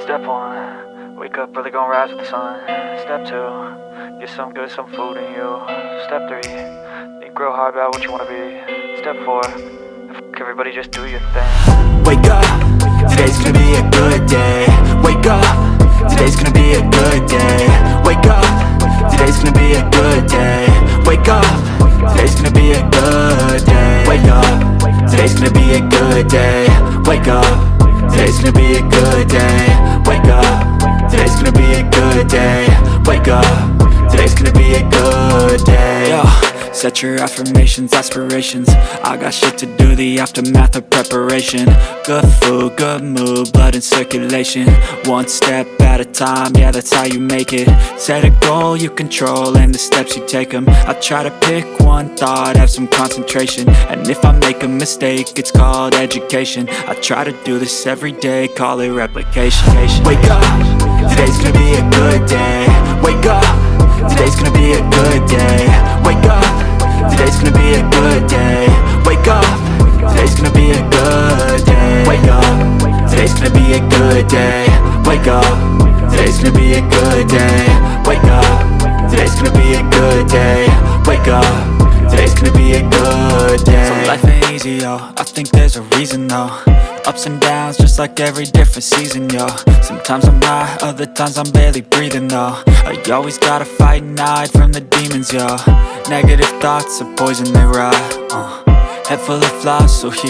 Step 1, wake up early, gon' rise with the sun. Step 2, get some good, some food in you. Step 3, think real hard about what you wanna be. Step 4, fuck everybody, just do your thing. Wake up, today's gonna be a good day. Wake up, today's gonna be a good day. Wake up, today's gonna be a good day. Wake up, today's gonna be a good day. Wake up, today's gonna be a good day. Wake up, today's gonna be a good day. Wake up, today's gonna be a good day. Wake up, today's gonna be a good day. Yo, set your affirmations, aspirations. I got shit to do, the aftermath of preparation. Good food, good mood, blood in circulation. One step at a time, yeah, that's how you make it. Set a goal you control and the steps you take them. I try to pick one thought, have some concentration. And if I make a mistake, it's called education. I try to do this every day, call it replication. Wake up, today's gonna be a good day. Wake up, today's gonna be a good day. Wake up, today's gonna be a good day. Wake up, today's gonna be a good day. Wake up, today's gonna be a good day. Wake up, today's gonna be a good day. Wake up, today's gonna be a good day. Wake up, today's gonna be a good day. So life ain't easy, yo, I think there's a reason though. Ups and downs, just like every different season, yo. Sometimes I'm high, other times I'm barely breathing, though. I always gotta fight and hide from the demons, yo. Negative thoughts are poison, they rot. Head full of flies, so here